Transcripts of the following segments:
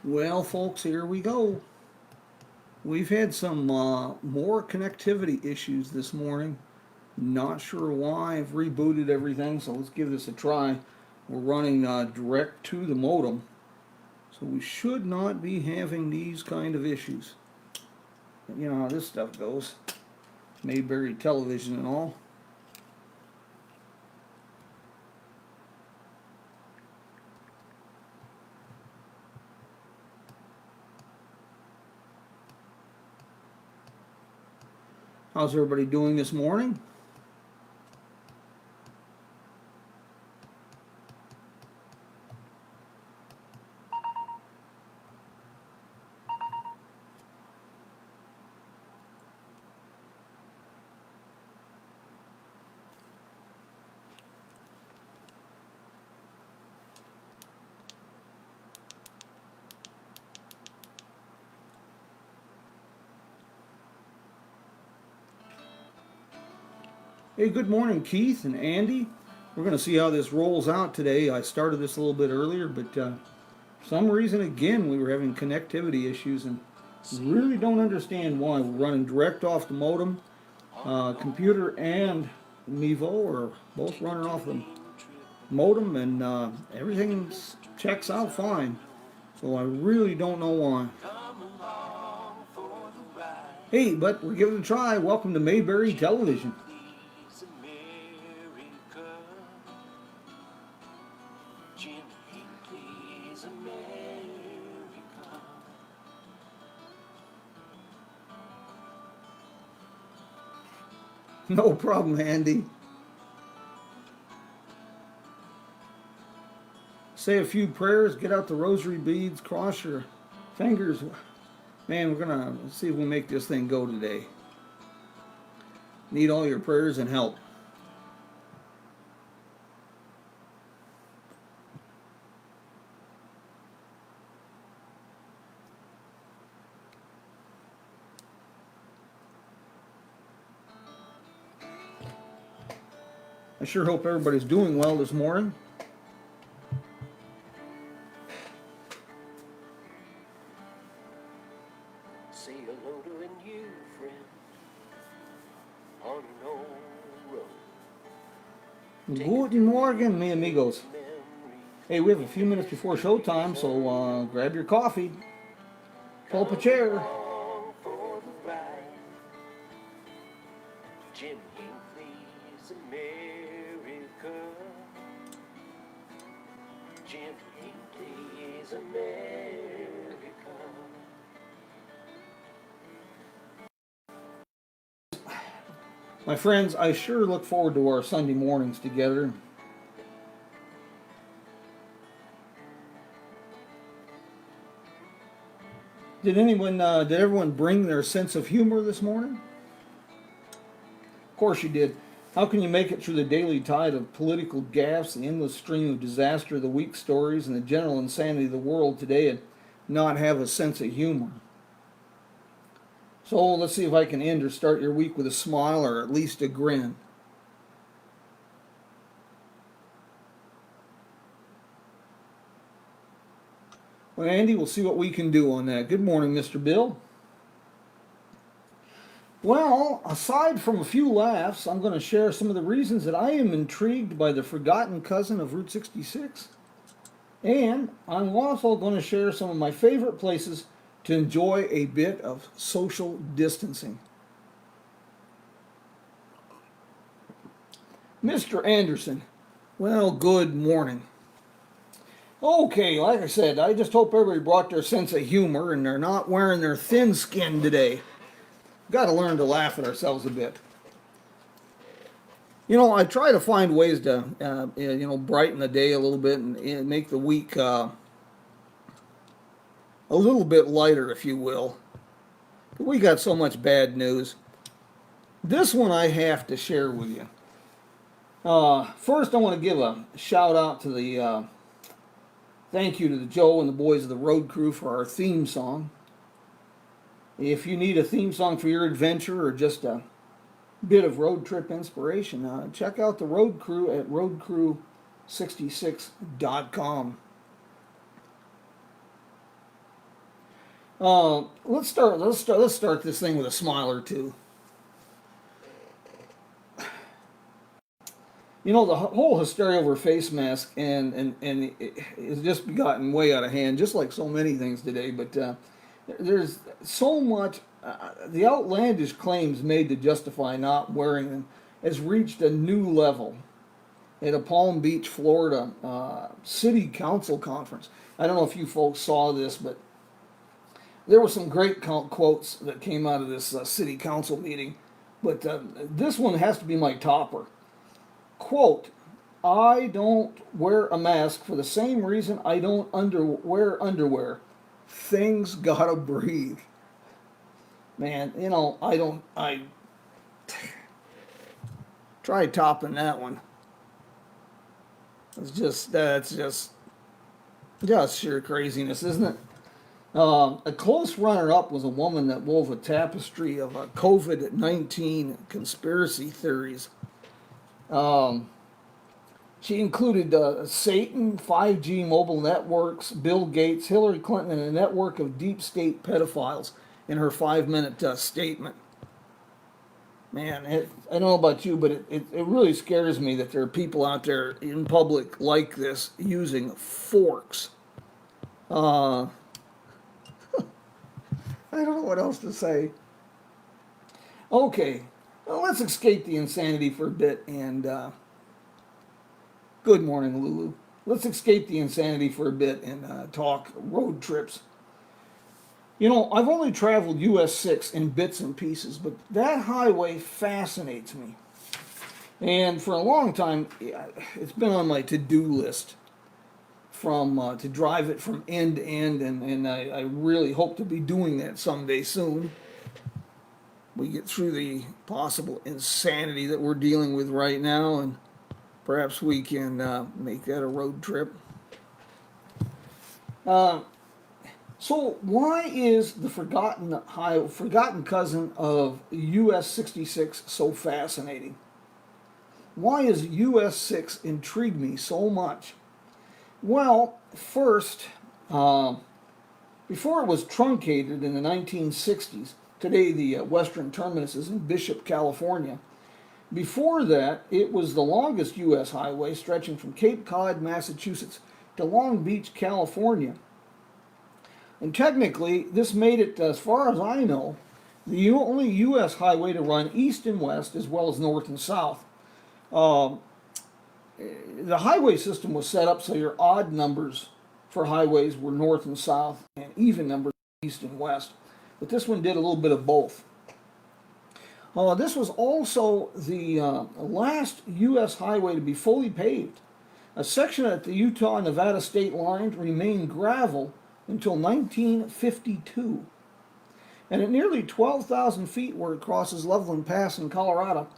Well, folks, here we go. We've had some more connectivity issues this morning. Not sure why. I've rebooted everything, so let's give this a try. We're running direct to the modem, so we should not be having these kind of issues. But you know how this stuff goes. Mayberry television and all. How's everybody doing this morning? Hey, good morning, Keith and Andy. We're going to see how this rolls out today. I started this a little bit earlier, but for some reason, again, we were having connectivity issues and really don't understand why. We're running direct off the modem. Computer and Mevo are both running off the modem, and everything checks out fine. So I really don't know why. Hey, but we're giving it a try. Welcome to Mayberry Television. Jim Hinckley's America. No problem, Andy. Say a few prayers, get out the rosary beads, cross your fingers. Man, we're going to see if we make this thing go today. Need all your prayers and help. I sure hope everybody's doing well this morning. Say hello to a new friend on an old road. Guten Morgen, mi amigos. Hey, we have a few minutes before showtime, so grab your coffee, pull up a chair. Jim Hinckley's America. Jim Hinckley's America. My friends, I sure look forward to our Sunday mornings together. Did everyone bring their sense of humor this morning? Of course you did. How can you make it through the daily tide of political gaffes, the endless stream of disaster, the weak stories, and the general insanity of the world today and not have a sense of humor? So let's see if I can end or start your week with a smile or at least a grin. Well, Andy, we'll see what we can do on that. Good morning, Mr. Bill. Well, aside from a few laughs, I'm going to share some of the reasons that I am intrigued by the forgotten cousin of Route 66. And I'm also going to share some of my favorite places to enjoy a bit of social distancing. Mr. Anderson, well, good morning. Okay, like I said, I just hope everybody brought their sense of humor and they're not wearing their thin skin today. Got to learn to laugh at ourselves a bit. You know, I try to find ways to, brighten the day a little bit and make the week a little bit lighter, if you will. But we got so much bad news. This one I have to share with you. First, I want to give a shout out to the thank you to the Joe and the boys of the road crew for our theme song. If you need a theme song for your adventure or just a bit of road trip inspiration, check out the road crew at roadcrew66.com. Let's start this thing with a smile or two. You know, the whole hysteria over face mask and it's just gotten way out of hand, just like so many things today. But there's so much. The outlandish claims made to justify not wearing them has reached a new level at a Palm Beach, Florida city council conference. I don't know if you folks saw this, but there were some great quotes that came out of this city council meeting. But this one has to be my topper. Quote, I don't wear a mask for the same reason I don't wear underwear. Things gotta breathe. Man, you know, I try topping that one. That's just sheer craziness, isn't it? A close runner-up was a woman that wove a tapestry of COVID-19 conspiracy theories. She included Satan, 5G mobile networks, Bill Gates, Hillary Clinton, and a network of deep state pedophiles in her 5-minute statement. Man, I don't know about you, but it really scares me that there are people out there in public like this using forks. I don't know what else to say. Okay, well, let's escape the insanity for a bit and good morning, Lulu. Let's escape the insanity for a bit and talk road trips. You know, I've only traveled US 6 in bits and pieces, but that highway fascinates me. And for a long time, it's been on my to-do list to drive it from end to end, and I really hope to be doing that someday soon. We get through the possible insanity that we're dealing with right now, and perhaps we can make that a road trip. So why is the forgotten cousin of US 66 so fascinating? Why is US 6 intrigue me so much? Well, first, before it was truncated in the 1960s, today the western terminus is in Bishop, California. Before that, it was the longest U.S. highway stretching from Cape Cod, Massachusetts to Long Beach, California. And technically, this made it, as far as I know, the only U.S. highway to run east and west as well as north and south. The highway system was set up so your odd numbers for highways were north and south and even numbers east and west. But this one did a little bit of both. This was also the last U.S. highway to be fully paved. A section at the Utah-Nevada state line remained gravel until 1952. And at nearly 12,000 feet where it crosses Loveland Pass in Colorado,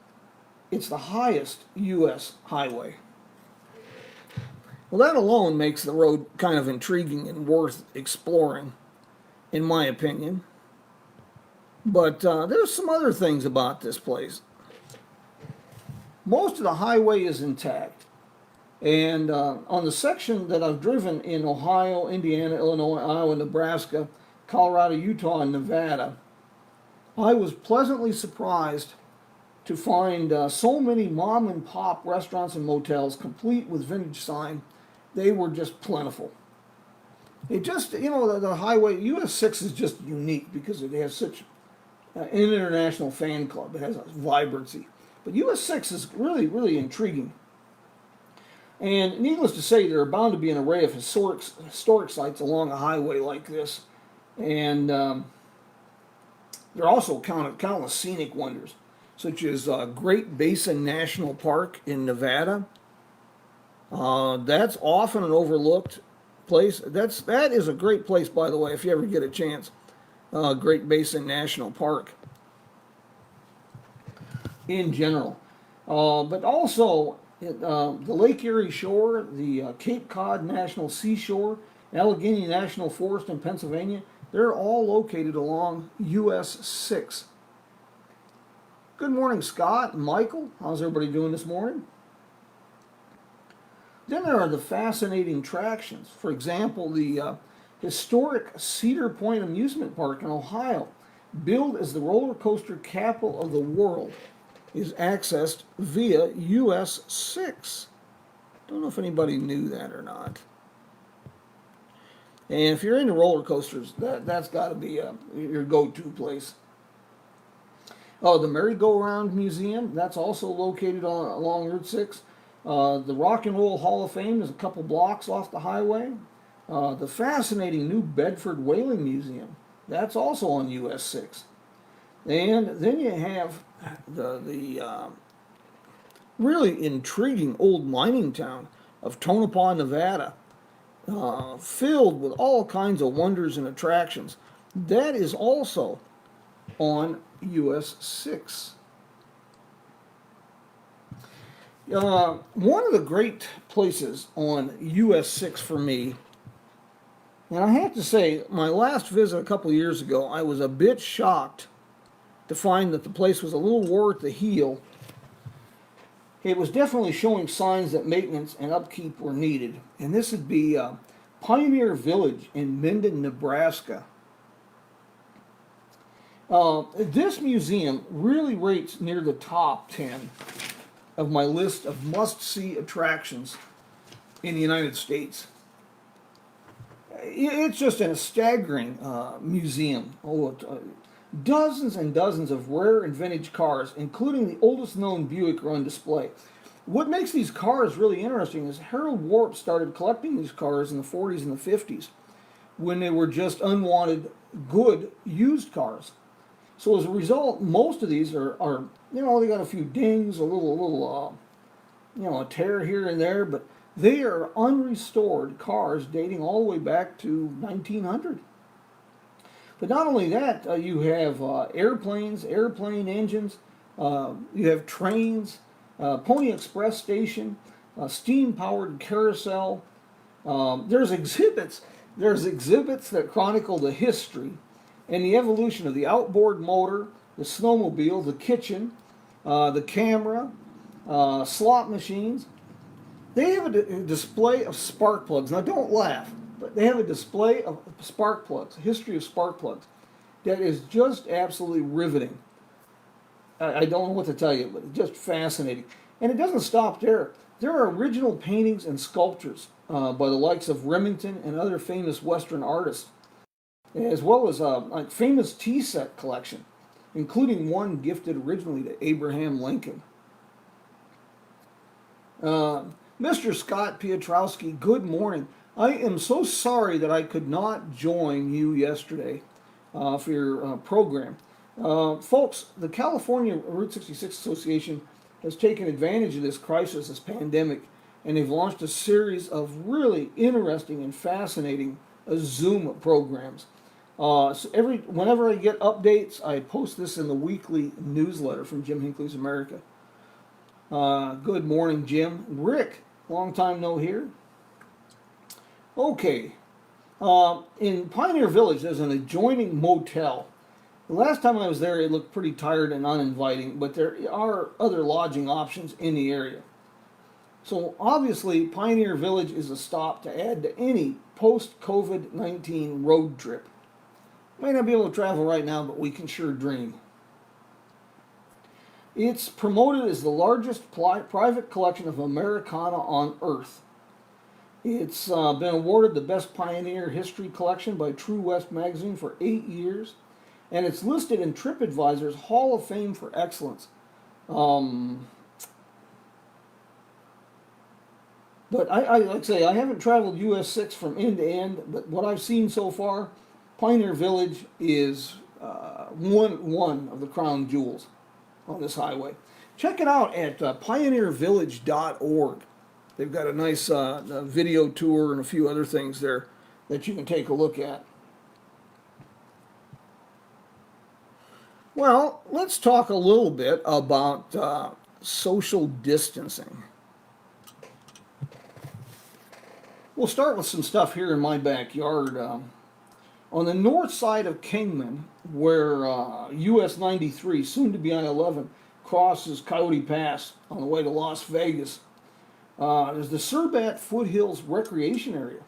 it's the highest U.S. highway. Well, that alone makes the road kind of intriguing and worth exploring, in my opinion. But there's some other things about this place. Most of the highway is intact. And on the section that I've driven in Ohio, Indiana, Illinois, Iowa, Nebraska, Colorado, Utah, and Nevada, I was pleasantly surprised to find so many mom and pop restaurants and motels complete with vintage sign. They were just plentiful. It just, you know, the highway, US 6 is just unique because it has such an international fan club. It has a vibrancy. But US 6 is really, really intriguing. And needless to say, there are bound to be an array of historic sites along a highway like this. And there are also countless scenic wonders, such as Great Basin National Park in Nevada. That's often an overlooked place. That is a great place, by the way, if you ever get a chance. Great Basin National Park in general. But also the Lake Erie Shore, the Cape Cod National Seashore, Allegheny National Forest in Pennsylvania, they're all located along US 6. Good morning, Scott and Michael. How's everybody doing this morning? Then there are the fascinating attractions. For example, the historic Cedar Point Amusement Park in Ohio, billed as the roller coaster capital of the world, is accessed via US 6. Don't know if anybody knew that or not. And if you're into roller coasters, that's got to be your go-to place. Oh, the Merry-Go-Round Museum, that's also located along Route 6. The Rock and Roll Hall of Fame is a couple blocks off the highway. The fascinating New Bedford Whaling Museum, that's also on US 6. And then you have the really intriguing old mining town of Tonopah, Nevada, filled with all kinds of wonders and attractions. That is also on US 6. One of the great places on US 6 for me, and I have to say, my last visit a couple of years ago, I was a bit shocked to find that the place was a little wore at the heel. It was definitely showing signs that maintenance and upkeep were needed. And this would be Pioneer Village in Minden, Nebraska. This museum really rates near the top 10 of my list of must-see attractions in the United States. It's just a staggering museum. Dozens and dozens of rare and vintage cars, including the oldest known Buick, are on display. What makes these cars really interesting is Harold Warp started collecting these cars in the 40s and the 50s when they were just unwanted, good, used cars. So as a result, most of these are they got a few dings, a tear here and there, but they are unrestored cars dating all the way back to 1900. But not only that, you have airplanes, airplane engines, you have trains, Pony Express station, steam-powered carousel. There's exhibits that chronicle the history and the evolution of the outboard motor, the snowmobile, the kitchen, the camera, slot machines. They have a display of spark plugs. Now don't laugh, but they have a display of spark plugs, a history of spark plugs, that is just absolutely riveting. I don't know what to tell you, but it's just fascinating. And it doesn't stop there. There are original paintings and sculptures by the likes of Remington and other famous Western artists, as well as a famous tea set collection, including one gifted originally to Abraham Lincoln. Mr. Scott Piotrowski, good morning. I am so sorry that I could not join you yesterday for your program. Folks, the California Route 66 Association has taken advantage of this crisis, this pandemic, and they've launched a series of really interesting and fascinating Zoom programs. So whenever I get updates, I post this in the weekly newsletter from Jim Hinckley's America. Good morning, Jim. Rick, long time no hear. Okay, in Pioneer Village, there's an adjoining motel. The last time I was there, it looked pretty tired and uninviting, but there are other lodging options in the area. So obviously, Pioneer Village is a stop to add to any post-COVID-19 road trip. May not be able to travel right now, but we can sure dream. It's promoted as the largest private collection of Americana on Earth. It's been awarded the Best Pioneer History Collection by True West Magazine for 8 years, and it's listed in TripAdvisor's Hall of Fame for Excellence. But like I say, I haven't traveled US 6 from end to end, but what I've seen so far, Pioneer Village is one of the crown jewels on this highway. Check it out at pioneervillage.org. They've got a nice video tour and a few other things there that you can take a look at. Well, let's talk a little bit about social distancing. We'll start with some stuff here in my backyard. On the north side of Kingman, where US 93, soon to be I-11, crosses Coyote Pass on the way to Las Vegas, there's the Surbat Foothills Recreation Area.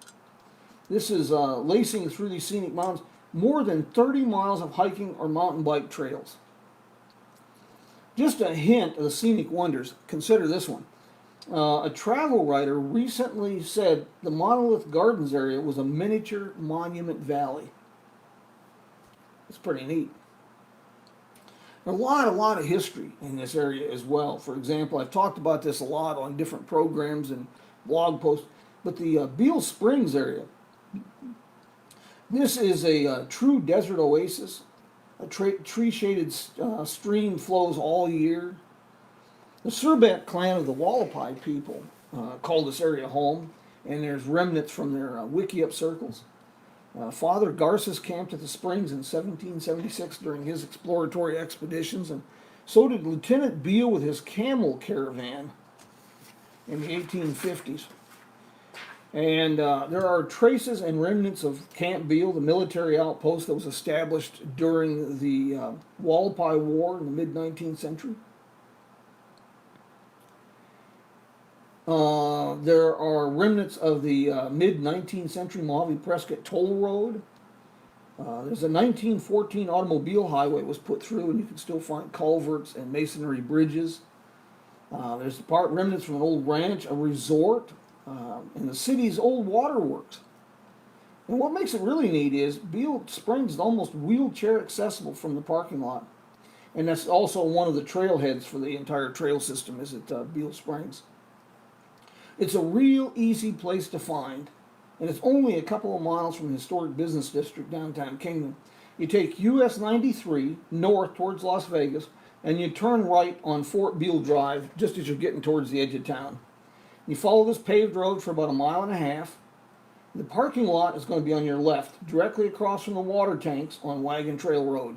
This is lacing through these scenic mountains, more than 30 miles of hiking or mountain bike trails. Just a hint of the scenic wonders. Consider this one. A travel writer recently said the Monolith Gardens area was a miniature monument valley. It's pretty neat. A lot of history in this area as well. For example, I've talked about this a lot on different programs and blog posts, but the Beale Springs area, this is a true desert oasis. A tree-shaded stream flows all year. The Surbat clan of the Hualapai people call this area home, and there's remnants from their wiki-up circles. Father Garces camped at the springs in 1776 during his exploratory expeditions, and so did Lieutenant Beale with his camel caravan in the 1850s. And there are traces and remnants of Camp Beale, the military outpost that was established during the Hualapai War in the mid-19th century. There are remnants of the mid-19th century Mojave Prescott Toll Road. There's a 1914 automobile highway was put through, and you can still find culverts and masonry bridges. There's remnants from an old ranch, a resort, and the city's old waterworks. And what makes it really neat is Beale Springs is almost wheelchair accessible from the parking lot. And that's also one of the trailheads for the entire trail system is at Beale Springs. It's a real easy place to find, and it's only a couple of miles from the historic business district downtown Kingman. You take US 93 north towards Las Vegas, and you turn right on Fort Beale Drive just as you're getting towards the edge of town. You follow this paved road for about a mile and a half. The parking lot is going to be on your left, directly across from the water tanks on Wagon Trail Road.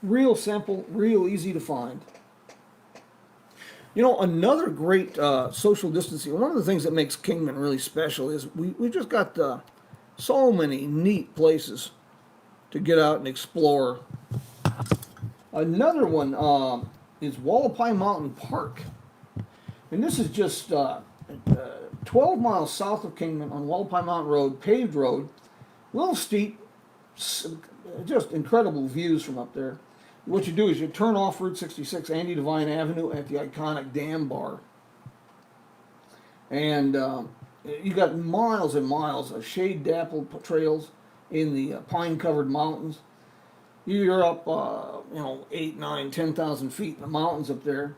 Real simple, real easy to find. You know, another great social distancing, one of the things that makes Kingman really special is we just got so many neat places to get out and explore. Another one is Hualapai Mountain Park. And this is just 12 miles south of Kingman on Hualapai Mountain Road, paved road, a little steep, just incredible views from up there. What you do is you turn off Route 66, Andy Devine Avenue at the iconic Dam Bar. And you got miles and miles of shade-dappled trails in the pine-covered mountains. You're up, 8, 9, 10,000 feet in the mountains up there.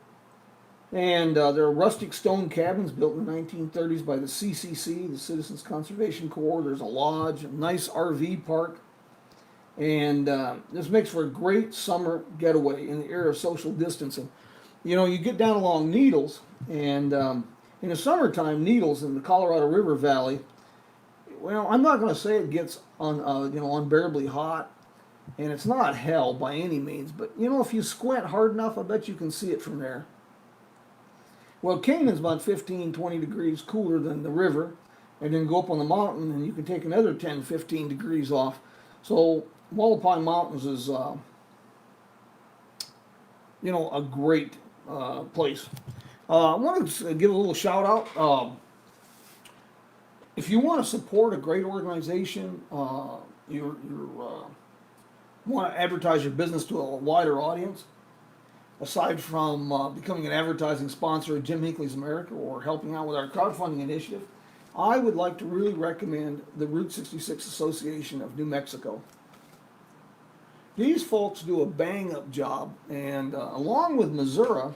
And there are rustic stone cabins built in the 1930s by the CCC, the Citizens Conservation Corps. There's a lodge, a nice RV park. And this makes for a great summer getaway in the era of social distancing. You know, you get down along Needles, and in the summertime, Needles in the Colorado River Valley, well, I'm not going to say it gets unbearably hot, and it's not hell by any means, but, if you squint hard enough, I bet you can see it from there. Well, Kingman's about 15, 20 degrees cooler than the river, and then go up on the mountain, and you can take another 10, 15 degrees off. So Hualapai Mountains is, a great place. I want to give a little shout out. If you want to support a great organization, you want to advertise your business to a wider audience, aside from becoming an advertising sponsor of Jim Hinckley's America or helping out with our crowdfunding initiative, I would like to really recommend the Route 66 Association of New Mexico. These folks do a bang-up job, and along with Missouri,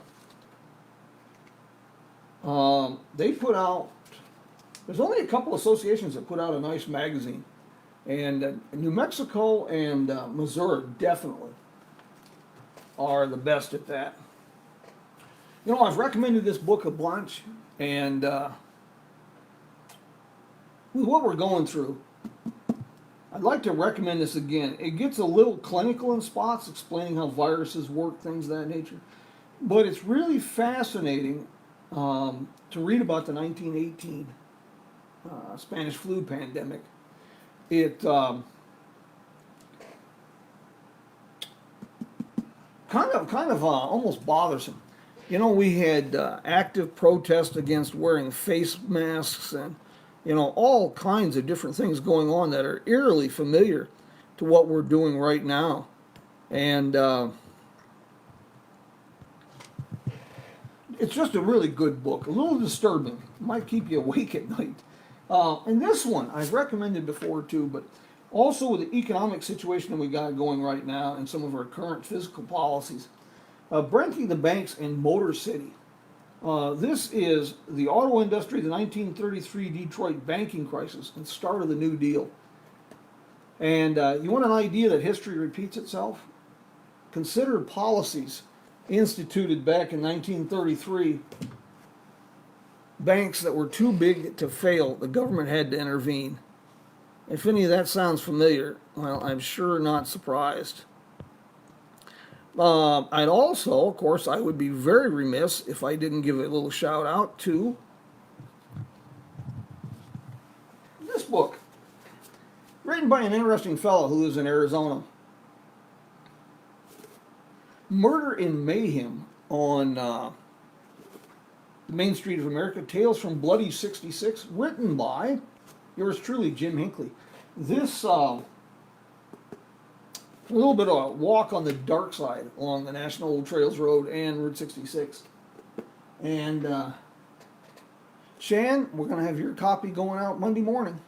they put out, there's only a couple associations that put out a nice magazine, and New Mexico and Missouri definitely are the best at that. I've recommended this book a bunch, and with what we're going through, I'd like to recommend this again. It gets a little clinical in spots, explaining how viruses work, things of that nature. But it's really fascinating to read about the 1918 Spanish flu pandemic. It kind of almost bothersome. We had active protest against wearing face masks and all kinds of different things going on that are eerily familiar to what we're doing right now. And it's just a really good book, a little disturbing, might keep you awake at night. And this one I've recommended before too, but also with the economic situation that we got going right now and some of our current fiscal policies. Breaking the Banks in Motor City. This is the auto industry, the 1933 Detroit banking crisis, and start of the New Deal. And you want an idea that history repeats itself? Consider policies instituted back in 1933. Banks that were too big to fail, the government had to intervene. If any of that sounds familiar, well, I'm sure not surprised. I'd also, of course, I would be very remiss if I didn't give a little shout out to this book, written by an interesting fellow who lives in Arizona. Murder in Mayhem on the Main Street of America, Tales from Bloody 66, written by yours truly, Jim Hinckley. This a little bit of a walk on the dark side along the National Old Trails Road and Route 66. And Shan, we're going to have your copy going out Monday morning.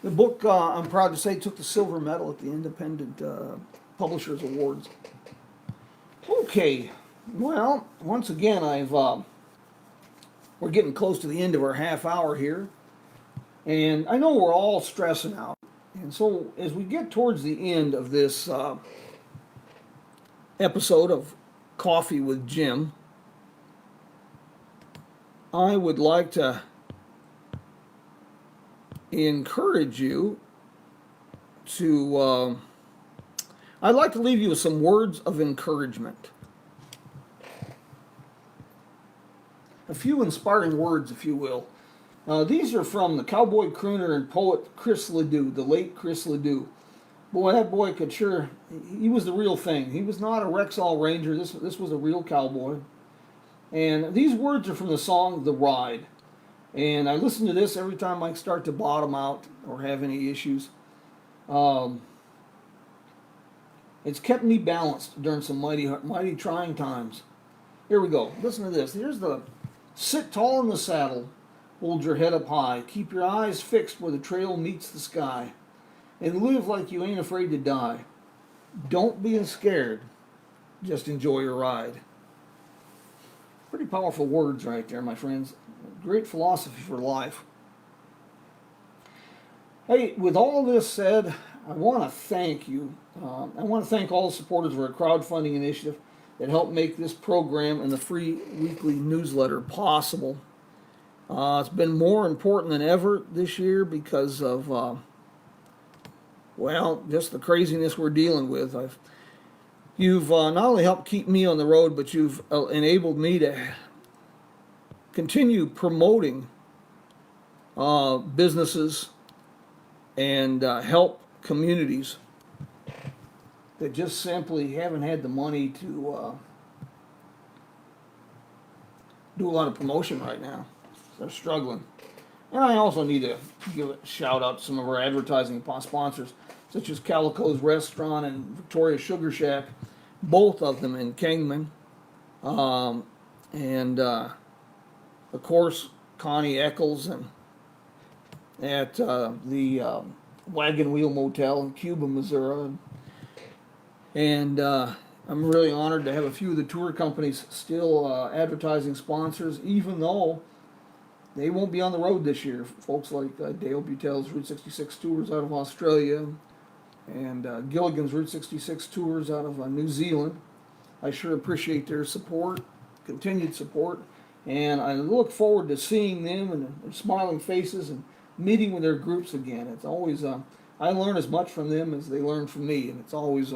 The book, I'm proud to say, took the silver medal at the Independent Publishers Awards. Okay, well, once again, we're getting close to the end of our half hour here. And I know we're all stressing out. And so as we get towards the end of this episode of Coffee with Jim, I would like to encourage you to, I'd like to leave you with some words of encouragement. A few inspiring words, if you will. These are from the cowboy crooner and poet Chris Ledoux, the late Chris Ledoux. Boy, that boy could sure, he was the real thing. He was not a Rexall Ranger. This was a real cowboy. And these words are from the song The Ride. And I listen to this every time I start to bottom out or have any issues. It's kept me balanced during some mighty trying times. Here we go. Listen to this. Here's the sit tall in the saddle. Hold your head up high. Keep your eyes fixed where the trail meets the sky. And live like you ain't afraid to die. Don't be scared. Just enjoy your ride. Pretty powerful words right there, my friends. Great philosophy for life. Hey, with all this said, I want to thank you. I want to thank all the supporters of our crowdfunding initiative that helped make this program and the free weekly newsletter possible. It's been more important than ever this year because of, just the craziness we're dealing with. You've not only helped keep me on the road, but you've enabled me to continue promoting businesses and help communities that just simply haven't had the money to do a lot of promotion right now. They're struggling. And I also need to give a shout out to some of our advertising sponsors, such as Calico's Restaurant and Victoria Sugar Shack, both of them in Kingman. Of course, Connie Eccles and at the Wagon Wheel Motel in Cuba, Missouri. And I'm really honored to have a few of the tour companies still advertising sponsors, even though they won't be on the road this year. Folks like Dale Butel's Route 66 Tours out of Australia and Gilligan's Route 66 Tours out of New Zealand. I sure appreciate their support, continued support, and I look forward to seeing them and their smiling faces and meeting with their groups again. It's always, I learn as much from them as they learn from me, and it's always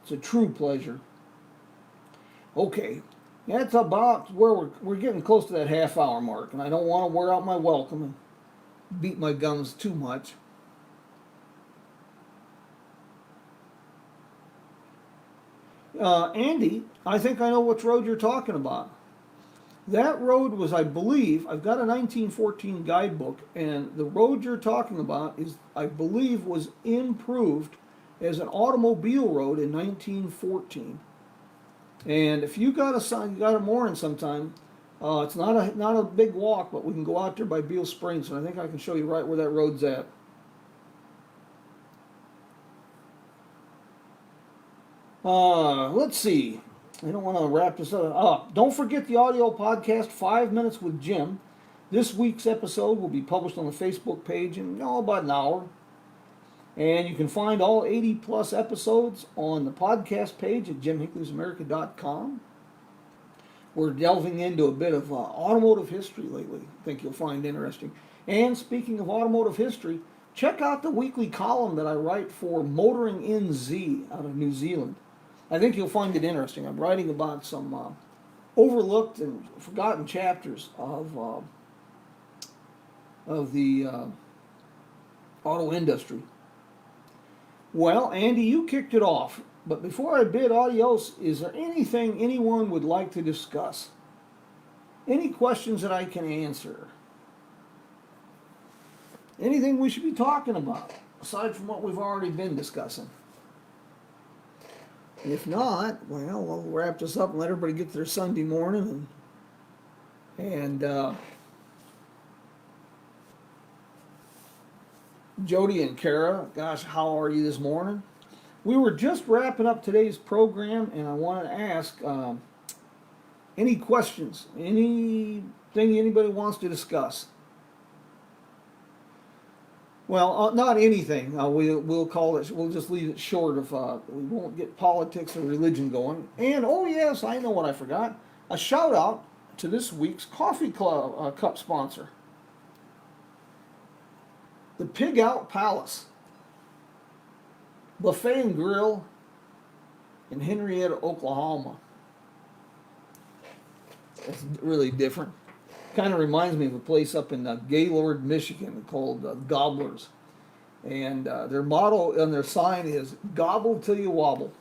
it's a true pleasure. Okay. That's about where we're getting close to that half hour mark, and I don't want to wear out my welcome and beat my gums too much. Andy, I think I know which road you're talking about. That road was, I believe, I've got a 1914 guidebook, and the road you're talking about is, I believe, was improved as an automobile road in 1914. And if you got a morning sometime, it's not a big walk, but we can go out there by Beale Springs, and I think I can show you right where that road's at. Let's see. I don't want to wrap this up. Don't forget the audio podcast, 5 Minutes with Jim. This week's episode will be published on the Facebook page in about an hour. And you can find all 80 plus episodes on the podcast page at jimhinckleysamerica.com. We're delving into a bit of automotive history lately. I think you'll find interesting. And speaking of automotive history, check out the weekly column that I write for Motoring NZ out of New Zealand. I think you'll find it interesting. I'm writing about some overlooked and forgotten chapters of the auto industry. Well, Andy, you kicked it off. But before I bid adios, is there anything anyone would like to discuss? Any questions that I can answer? Anything we should be talking about, aside from what we've already been discussing? If not, well, we'll wrap this up and let everybody get to their Sunday morning. And Jody and Kara, gosh, how are you this morning? We were just wrapping up today's program, and I wanted to ask any questions, anything anybody wants to discuss. Well, not anything. We'll call it. We'll just leave it short of. We won't get politics or religion going. And oh yes, I know what I forgot. A shout out to this week's coffee club cup sponsor, the Pig Out Palace Buffet and Grill in Henrietta, Oklahoma. It's really different. Kind of reminds me of a place up in Gaylord, Michigan called Gobblers. And their motto on their sign is, "Gobble till you wobble."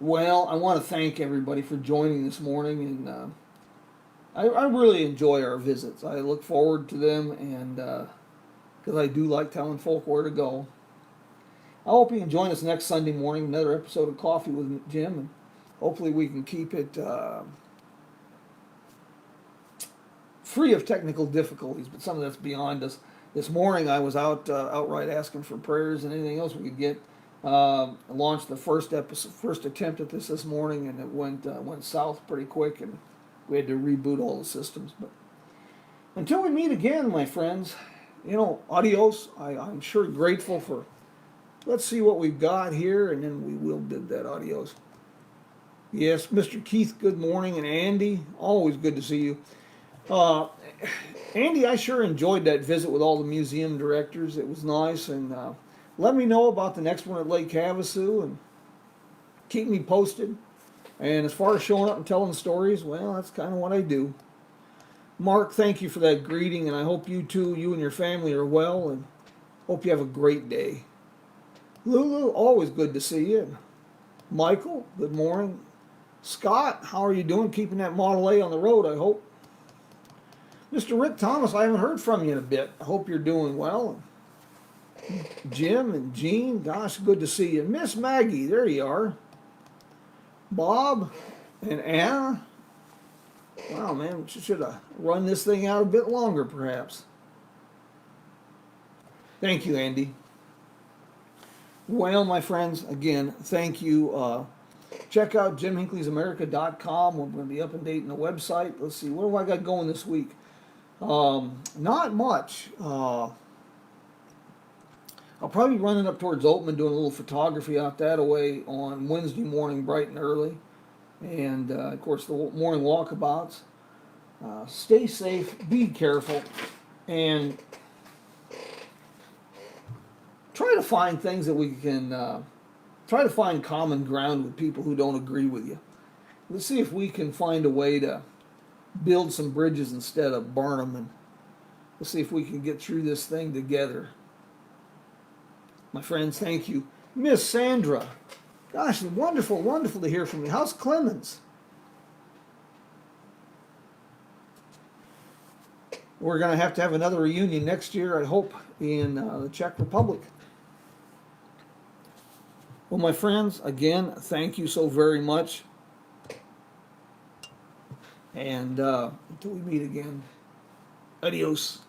Well, I want to thank everybody for joining this morning. And I really enjoy our visits. I look forward to them, and because I do like telling folk where to go. I hope you can join us next Sunday morning, another episode of Coffee with Jim, and hopefully we can keep it free of technical difficulties, but some of that's beyond us. This morning I was outright asking for prayers and anything else we could get. I launched the first attempt at this morning, and it went south pretty quick, and we had to reboot all the systems. But until we meet again, my friends, adios. I'm sure grateful for. Let's see what we've got here, and then we will bid that adios. Yes, Mr. Keith, good morning, and Andy, always good to see you. Andy, I sure enjoyed that visit with all the museum directors. It was nice, and let me know about the next one at Lake Havasu, and keep me posted. And as far as showing up and telling stories, well, that's kind of what I do. Mark, thank you for that greeting, and I hope you and your family are well, and hope you have a great day. Lulu, always good to see you. Michael, good morning. Scott, how are you doing? Keeping that Model A on the road, I hope. Mr. Rick Thomas, I haven't heard from you in a bit. I hope you're doing well. Jim and Jean, gosh, good to see you. Miss Maggie, there you are. Bob and Anna. Wow, man, we should have run this thing out a bit longer, perhaps. Thank you, Andy. Well, my friends, again, thank you. Check out jimhinckleysamerica.com. We're going to be up and dating the website. Let's see, what have I got going this week? Not much. I'll probably be running up towards Oatman, doing a little photography out that way on Wednesday morning, bright and early. And, of course, the morning walkabouts. Stay safe, be careful, and try to find things that we can, try to find common ground with people who don't agree with you. Let's see if we can find a way to build some bridges instead of burn them, and let's see if we can get through this thing together. My friends, thank you. Miss Sandra, gosh, wonderful, wonderful to hear from you. How's Clemens? we're going to have another reunion next year, I hope, in the Czech Republic. Well, my friends, again, thank you so very much. And until we meet again, adios.